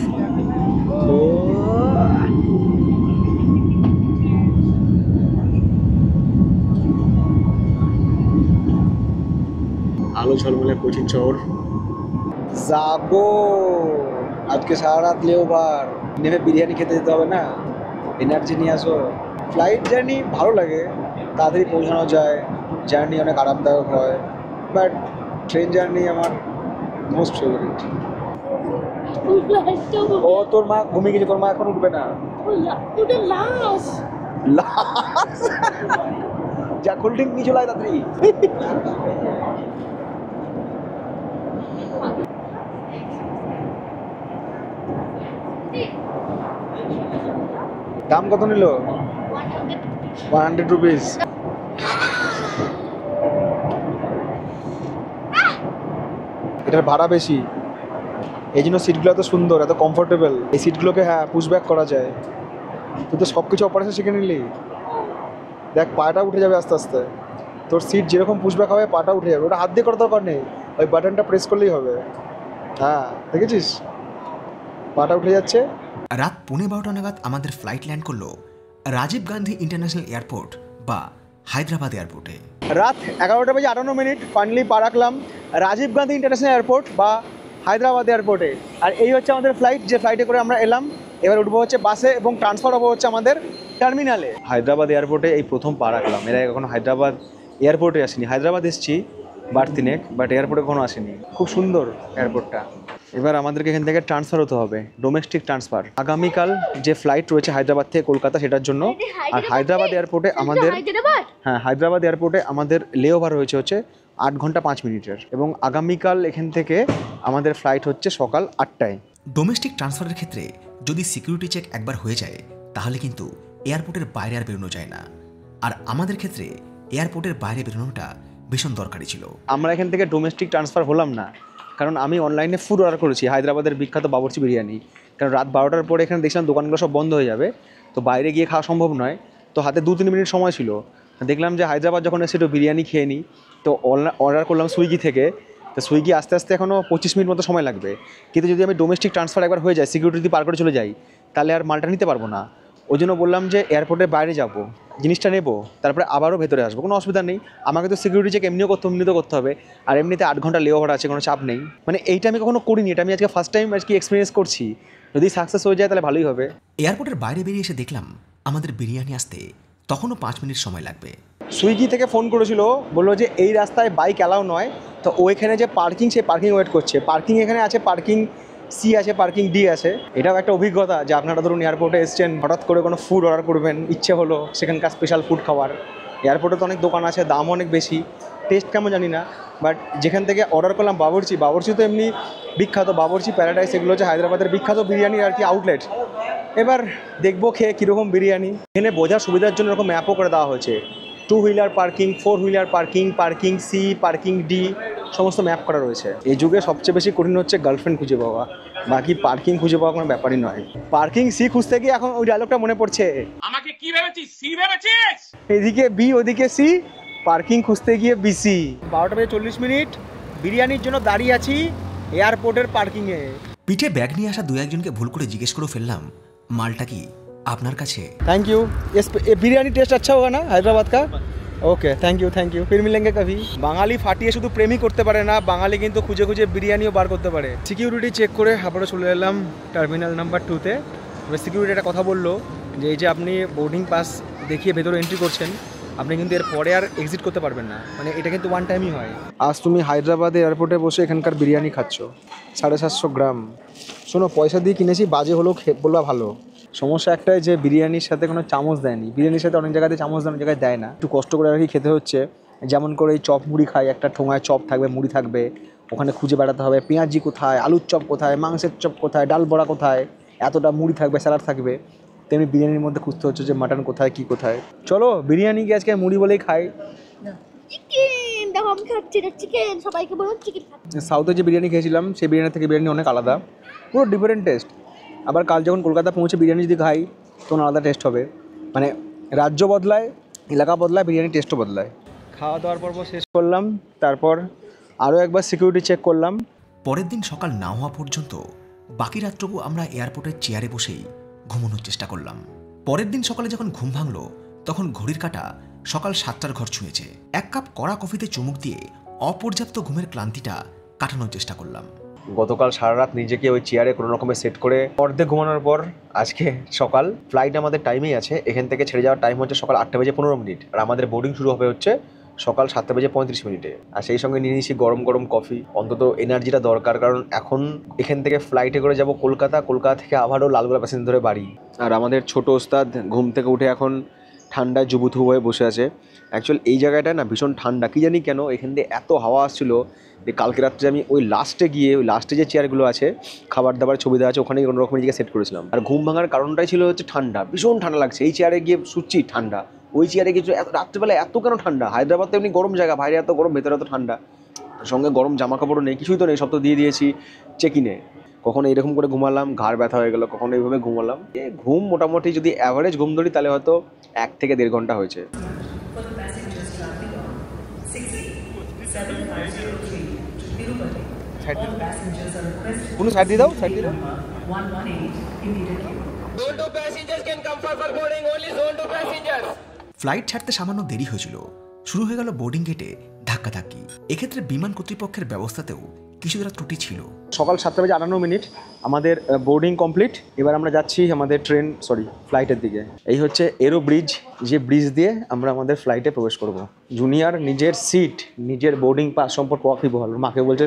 আলো ঝলমলে কোচিন শহর। যাবো আজকে সারা রাত লেওবার, নেমে বিরিয়ানি খেতে যেতে হবে না, এনার্জি নিয়ে আসো। ফ্লাইট জার্নি ভালো লাগে, তাড়াতাড়ি পৌঁছানো যায়, জার্নি অনেক আরামদায়ক হয়, বাট ট্রেন জার্নি আমার মোস্ট ফেভারিট। ও তোর মা ঘুমিয়ে গেছে, তোর মা এখন উঠবে না। ওটা লাশ। লাশ? যা কোল্ড ড্রিঙ্ক নিয়ে চলে আয় তাড়াতাড়ি। দাম কত নিল? 100 রুপিস। এটার ভাড়া বেশি, এই জন্য সিটগুলো এত সুন্দর, এত কমফোর্টেবল। এই সিটগুলোকে হ্যাঁ পুশব্যাক করা যায়। তুই তো সব কিছু অপারেশন শিখে নিলি, দেখ পাটা উঠে যাবে আস্তে আস্তে। তোর সিট যেরকম পুশব্যাক হবে পাটা উঠে যাবে, ওটা হাত দিয়ে করার দরকার নেই, ওই বাটনটা প্রেস করলেই হবে। হ্যাঁ দেখেছিস, পাটা উঠে যাচ্ছে। রাত 12:15 নাগাদ আমাদের ফ্লাইট ল্যান্ড করলো রাজীব গান্ধী ইন্টারন্যাশনাল এয়ারপোর্ট বা হায়দ্রাবাদ এয়ারপোর্টে। রাত 11:58 ফাইনালি পা রাখলাম রাজীব গান্ধী ইন্টারন্যাশনাল এয়ারপোর্ট বা হায়দ্রাবাদ এয়ারপোর্টে। আর এই হচ্ছে আমাদের ফ্লাইট, যে ফ্লাইটে করে আমরা এলাম। এবার উঠবো হচ্ছে বাসে এবং ট্রান্সফার হবো হচ্ছে আমাদের টার্মিনালে। হায়দ্রাবাদ এয়ারপোর্টে এই প্রথম পা রাখলাম, এরা এখনো হায়দ্রাবাদ এয়ারপোর্টে আসেনি। হায়দ্রাবাদ এসেছি বার 3, বাট এয়ারপোর্টে কখনো আসেনি। খুব সুন্দর এয়ারপোর্টটা। এবার আমাদেরকে এখান থেকে ট্রান্সফার হতে হবে, ডোমেস্টিক ট্রান্সফার। আগামীকাল যে ফ্লাইট রয়েছে হায়দ্রাবাদ থেকে কলকাতা, সেটার জন্য। আর হায়দ্রাবাদ এয়ারপোর্টে আমাদের, হ্যাঁ হায়দ্রাবাদ এয়ারপোর্টে আমাদের লেওভার রয়েছে হচ্ছে 8 ঘন্টা 5 মিনিটের, এবং আগামীকাল এখান থেকে আমাদের ফ্লাইট হচ্ছে সকাল 8টায়। ডোমেস্টিক ট্রান্সফারের ক্ষেত্রে যদি সিকিউরিটি চেক একবার হয়ে যায় তাহলে কিন্তু এয়ারপোর্টের বাইরে আর বেরোনো যায় না। আর আমাদের ক্ষেত্রে এয়ারপোর্টের বাইরে বেরোনোটা ভীষণ দরকারি ছিল। আমরা এখান থেকে ডোমেস্টিক ট্রান্সফার হলাম না, কারণ আমি অনলাইনে ফুড অর্ডার করেছি হায়দ্রাবাদের বিখ্যাত বাবুর্চি বিরিয়ানি। কারণ রাত 12টার পরে এখানে দেখছিলাম দোকানগুলো সব বন্ধ হয়ে যাবে, তো বাইরে গিয়ে খাওয়া সম্ভব নয়। তো হাতে 2-3 মিনিট সময় ছিল, দেখলাম যে হায়দ্রাবাদ যখন এসে একটু বিরিয়ানি খেয়ে নিই, তো অর্ডার করলাম সুইগি থেকে। তো সুইগি আস্তে আস্তে এখনও 25 মিনিট মতো সময় লাগবে, কিন্তু যদি আমি ডোমেস্টিক ট্রান্সফার একবার হয়ে যায়, সিকিউরিটি পার করে চলে যাই, তাহলে আর মালটা নিতে পারবো না। ওই জন্য বললাম যে এয়ারপোর্টের বাইরে যাব, জিনিসটা নেবো, তারপরে আবারও ভেতরে আসবো, কোনো অসুবিধা নেই। আমাকে তো সিকিউরিটি চেক এমনিও করতে হবে, আর এমনিতে 8 ঘন্টা লেওভার আছে, কোনো চাপ নেই। মানে এইটা আমি কখনো করিনি, এটা আমি আজকে ফার্স্ট টাইম আজকে এক্সপিরিয়েন্স করছি। যদি সাকসেস হয়ে যায় তাহলে ভালোই হবে। এয়ারপোর্টের বাইরে বেরিয়ে এসে দেখলাম আমাদের বিরিয়ানি আসতে তখনও 5 মিনিট সময় লাগবে। সুইগি থেকে ফোন করেছিল, বললো যে এই রাস্তায় বাইক অ্যালাউ নয়। তো ওইখানে যে পার্কিং, সেই পার্কিং ওয়েট করছে। পার্কিং এখানে আছে, পার্কিং সি আছে, পার্কিং ডি আছে। এটাও একটা অভিজ্ঞতা যে আপনারা ধরুন এয়ারপোর্টে এসছেন, হঠাৎ করে কোনো ফুড অর্ডার করবেন, ইচ্ছে হলো সেখানকার স্পেশাল ফুড খাওয়ার। এয়ারপোর্টে তো অনেক দোকান আছে, দাম অনেক বেশি, টেস্ট কেমন জানি না, বাট যেখান থেকে অর্ডার করলাম বাবুর্চি তো এমনি বিখ্যাত, বাবুর্চি প্যারাডাইস, এগুলো হচ্ছে হায়দ্রাবাদের বিখ্যাত বিরিয়ানির আর কি আউটলেট। এবার দেখবো খেয়ে কীরকম বিরিয়ানি। এখানে বোঝার সুবিধার জন্য এরকম ম্যাপও করে দেওয়া হয়েছে, 2 wheeler parking, 4 wheeler parking, parking C, parking D, সমস্ত ম্যাপ করা রয়েছে। এই যুগে সবচেয়ে বেশি কঠিন হচ্ছে গার্লফ্রেন্ড খুঁজে পাওয়া, বাকি পার্কিং খুঁজে পাওয়া কোনো ব্যাপারই নয়। পার্কিং সি খুঁজতে গিয়ে এখন ওই ডায়লগটা মনে পড়ছে, আমাকে কি ভেবেছিস, সি ভেবেছিস? এদিকে বি, ওদিকে সি, পার্কিং খুঁজতে গিয়ে বিসি। 12:40 বিরিয়ানির জন্য দাঁড়িয়ে আছি এয়ারপোর্টের পার্কিংয়ে। পিঠে ব্যাগ নিয়ে আসা 2-1 ভুল করে জিজ্ঞেস করে ফেললাম, মালটা কি আপনার কাছে? Thank you. ये बिरयानी टेस्ट अच्छा होगा ना हैदराबाद का? ওকে, থ্যাংক ইউ, ফির মিলেঙ্গে কভি। বাঙালি ফাটিয়ে শুধু প্রেমই করতে পারে না, বাঙালি কিন্তু খুঁজে খুঁজে বিরিয়ানিও বার করতে পারে। সিকিউরিটি চেক করে আবারও চলে এলাম টার্মিনাল নাম্বার 2-তে। এবার সিকিউরিটি একটা কথা বললো যে এই যে আপনি বোর্ডিং পাস দেখিয়ে ভেতরে এন্ট্রি করছেন, আপনি কিন্তু এর পরে আর এক্সিট করতে পারবেন না, মানে এটা কিন্তু ওয়ান টাইমই হয়। আজ তুমি হায়দ্রাবাদ এয়ারপোর্টে বসে এখানকার বিরিয়ানি খাচ্ছ, 750 গ্রাম। শোনো, পয়সা দিয়ে কিনেছি, বাজে হলেও বলবা ভালো। সমস্যা একটাই যে বিরিয়ানির সাথে কোনো চামচ দেয়নি। বিরিয়ানির সাথে অনেক জায়গাতে চামচ দেয়, অনেক জায়গায় দেয় না। একটু কষ্ট করে আর কি খেতে হচ্ছে। যেমন করে এই চপ মুড়ি খাই, একটা ঠোঙায় চপ থাকবে, মুড়ি থাকবে, ওখানে খুঁজে বেড়াতে হবে পেঁয়াজি কোথায়, আলুর চপ কোথায়, মাংসের চপ কোথায়, ডাল বড়া কোথায়, এতটা মুড়ি থাকবে, স্যালাড থাকবে। তেমনি বিরিয়ানির মধ্যে খুঁজতে হচ্ছে যে মাটন কোথায়, কী কোথায়। চলো বিরিয়ানি কি আজকে মুড়ি বলেই খাই। চিকেন দেখো, আমি খাচ্ছি না চিকেন, সবাইকে বলুন চিকেন খাচ্ছি। সাউথে যে বিরিয়ানি খেয়েছিলাম সেই বিরিয়ানি থেকে বিরিয়ানি অনেক আলাদা, পুরো ডিফারেন্ট টেস্ট। আবার কাল যখন কলকাতা পৌঁছে বিরিয়ানি যদি খাই তখন আলাদা টেস্ট হবে। মানে রাজ্য বদলায়, এলাকা বদলায়, বিরিয়ানি টেস্টও বদলায়। খাওয়া দাওয়ার পর্ব শেষ করলাম, তারপর আরও একবার সিকিউরিটি চেক করলাম। পরের দিন সকাল না হওয়া পর্যন্ত বাকি রাতটুকু আমরা এয়ারপোর্টের চেয়ারে বসেই ঘুমানোর চেষ্টা করলাম। পরের দিন সকালে যখন ঘুম ভাঙলো তখন ঘড়ির কাঁটা সকাল 7টার ঘর ছুঁয়েছে। এক কাপ কড়া কফিতে চুমুক দিয়ে অপর্যাপ্ত ঘুমের ক্লান্তিটা কাটানোর চেষ্টা করলাম। গতকাল সারা রাত নিজেকে ওই চেয়ারে কোনো রকমে সেট করে অর্ধেক ঘুমানোর পর আজকে সকাল ফ্লাইট আমাদের টাইমেই আছে। এখান থেকে ছেড়ে যাওয়ার টাইম হচ্ছে সকাল 8:15, আর আমাদের বোর্ডিং শুরু হবে হচ্ছে সকাল 7:35। আর সেই সঙ্গে নিয়ে নিয়েছি গরম গরম কফি। অন্তত এনার্জিটা দরকার, কারণ এখন এখান থেকে ফ্লাইটে করে যাব কলকাতা, কলকাতা থেকে আবারও লালগোলা প্যাসেঞ্জার ধরে বাড়ি। আর আমাদের ছোট ওস্তাদ ঘুম থেকে উঠে এখন ঠান্ডায় জুবুথু হয়ে বসে আছে। অ্যাকচুয়ালি এই জায়গাটায় না ভীষণ ঠান্ডা, কী জানি কেন এখান দিয়ে এত হাওয়া আসছিলো যে কালকে রাত্রে আমি ওই লাস্টে গিয়ে ওই লাস্টে যে চেয়ারগুলো আছে খাবার দাবার ছবি দেওয়া আছে ওখানে কোনো রকম নিজেকে সেট করেছিলাম। আর ঘুম ভাঙার কারণটাই ছিল হচ্ছে ঠান্ডা, ভীষণ ঠান্ডা লাগছে। এই চেয়ারে গিয়ে শুচ্ছি ঠান্ডা, ওই চেয়ারে গিয়ে রাত্রেবেলা এত কেন ঠান্ডা। হায়দ্রাবাদ তো এমনি গরম জায়গা, বাইরে এত গরম, ভেতরে এত ঠান্ডা, সঙ্গে গরম জামা কাপড়ও নেই, কিছুই তো নেই, সব তো দিয়ে দিয়েছি চেক-ইনে। কখনো এরকম করে ঘুমালাম, ঘাড় ব্যথা হয়ে গেল, কখনো এইভাবে ঘুমালাম। ঘুম মোটামুটি যদি অ্যাভারেজ ঘুম ধরি তাহলে হয়তো 1 থেকে 1.5 ঘন্টা হয়েছে। কোনো সাইড দিয়ে দাও, সাইড দিয়ে দাও। ফ্লাইট ছাড়তে সামান্য দেরি হয়েছিল, শুরু হয়ে গেল বোর্ডিং গেটে ধাক্কাধাক্কি। এক্ষেত্রে বিমান কর্তৃপক্ষের ব্যবস্থাতেও কিছুটা ত্রুটি ছিল। সকাল 7:58 আমাদের বোর্ডিং কমপ্লিট। এবার আমরা যাচ্ছি আমাদের ফ্লাইটের দিকে। এই হচ্ছে এরো ব্রিজ, যে ব্রিজ দিয়ে আমরা আমাদের ফ্লাইটে প্রবেশ করব। জুনিয়র নিজের সিট, নিজের বোর্ডিং পাস সম্পর্কে ওয়াকিবহাল। মাকে বলছে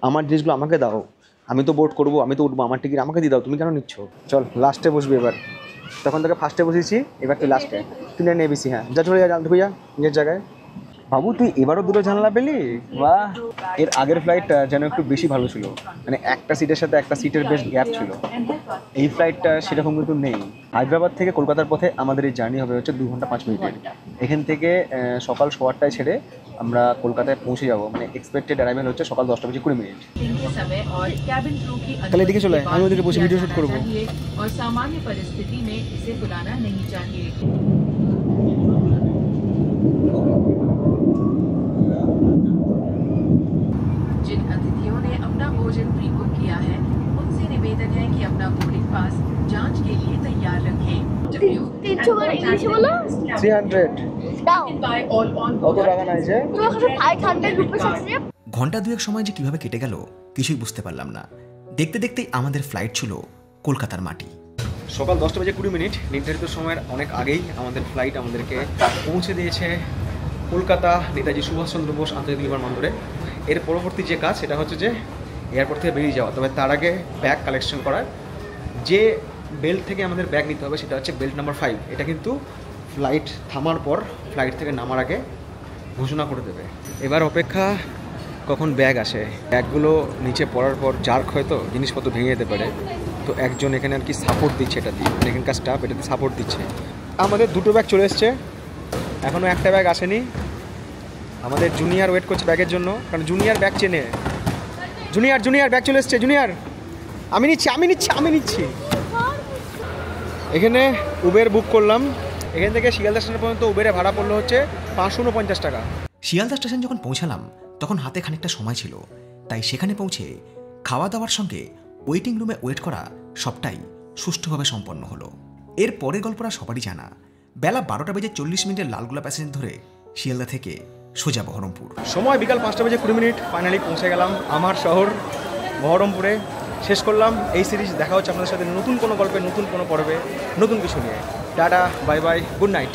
আমার জিনিসগুলো আমাকে দাও, আমি তো বোর্ড করবো, আমি তো উঠবো, আমার টিকিট আমাকে দিয়ে দাও, তুমি কেন নিচ্ছ? চল লাস্টে বসবি এবার। তখন থেকে ফার্স্টে বসেছি, এবার তুই লাস্টে। তুই নেন এবিসি। হ্যাঁ যা, চলে যা, ঢুকে যা নিজের জায়গায়। বাবু তুই এবারও দুটো জানলা পেলি, বাহ। এর আগের ফ্লাইটটা যেন একটু বেশি ভালো ছিল, মানে একটা সিটের সাথে একটা সিটের বেশ গ্যাপ ছিল। এই ফ্লাইটটা সেরকম কিন্তু নেই। হায়দ্রাবাদ থেকে কলকাতার পথে আমাদের এই জার্নি হবে হচ্ছে 2 ঘন্টা 5 মিনিটের। এখান থেকে সকাল 8:15টায় ছেড়ে আমরা কলকাতায় পৌঁছে যাবো, মানে এক্সপেক্টেড অ্যারাইভেল হচ্ছে সকাল 10:20 তাহলে এদিকে চলে, আমি ওদিকে বসে ভিডিও শুট করবো। जिन अतिथियों ने अपना भोजन प्री बुक किया है उनसे निवेदन है कि अपना बोर्डिंग पास जांच के लिए तैयार रखें। 300 করে ইংলিশে বলো 300 দাও। কত টাকা নাইছে? তুমি ওখানে 500 রুপিস আছে। ঘন্টা দুয়েক সময় যে কিভাবে কেটে গেল কিছুই বুঝতে পারলাম না। দেখতে দেখতেই আমাদের ফ্লাইট ছিল কলকাতার মাটি। সকাল 10:20 নির্ধারিত সময়ের অনেক আগেই আমাদের ফ্লাইট আমাদেরকে পৌঁছে দিয়েছে কলকাতা নেতাজি সুভাষচন্দ্র বোস আন্তর্জাতিক বিমানবন্দরে। এর পরবর্তী যে কাজ সেটা হচ্ছে যে এয়ারপোর্ট থেকে বেরিয়ে যাওয়া, তবে তার আগে ব্যাগ কালেকশন করার। যে বেল্ট থেকে আমাদের ব্যাগ নিতে হবে সেটা হচ্ছে বেল্ট নাম্বার 5। এটা কিন্তু ফ্লাইট থামার পর, ফ্লাইট থেকে নামার আগে ঘোষণা করে দেবে। এবার অপেক্ষা কখন ব্যাগ আসে। ব্যাগগুলো নিচে পড়ার পর জার্ক হয়তো জিনিসপত্র ভেঙে যেতে পারে, তো একজন এখানে আর কি সাপোর্ট দিচ্ছে, এটা দিয়ে এখানকার স্টাফ এটাতে সাপোর্ট দিচ্ছে। আমাদের 2টো ব্যাগ চলে এসছে, এখনও একটা ব্যাগ আসেনি। আমাদের জুনিয়র ওয়েট করছে ব্যাগের জন্য, কারণ জুনিয়র ব্যাগ চেনে। জুনিয়র ব্যাগ চলে এসছে। জুনিয়র আমি নিচ্ছি। এখানে উবের বুক করলাম, এখান থেকে শিয়ালদা স্টেশন পর্যন্ত উবেরে ভাড়া পড়লো হচ্ছে 549 টাকা। শিয়ালদা স্টেশন যখন পৌঁছালাম তখন হাতে খানিকটা সময় ছিল, তাই সেখানে পৌঁছে খাওয়া দাওয়ার সঙ্গে ওয়েটিং রুমে ওয়েট করা সবটাই সুষ্ঠুভাবে সম্পন্ন হলো। এর পরের গল্পটা সবারই জানা। বেলা 12টা বেজে 40 মিনিটের লালগোলা প্যাসেঞ্জার ধরে শিয়ালদা থেকে সোজা বহরমপুর। সময় বিকাল 5:20 ফাইনালি পৌঁছে গেলাম আমার শহর বহরমপুরে। শেষ করলাম এই সিরিজ। দেখা হচ্ছে আপনাদের সাথে নতুন কোনো গল্পে, নতুন কোনো পর্বে, নতুন কিছু নিয়ে। Tata, bye bye, good night.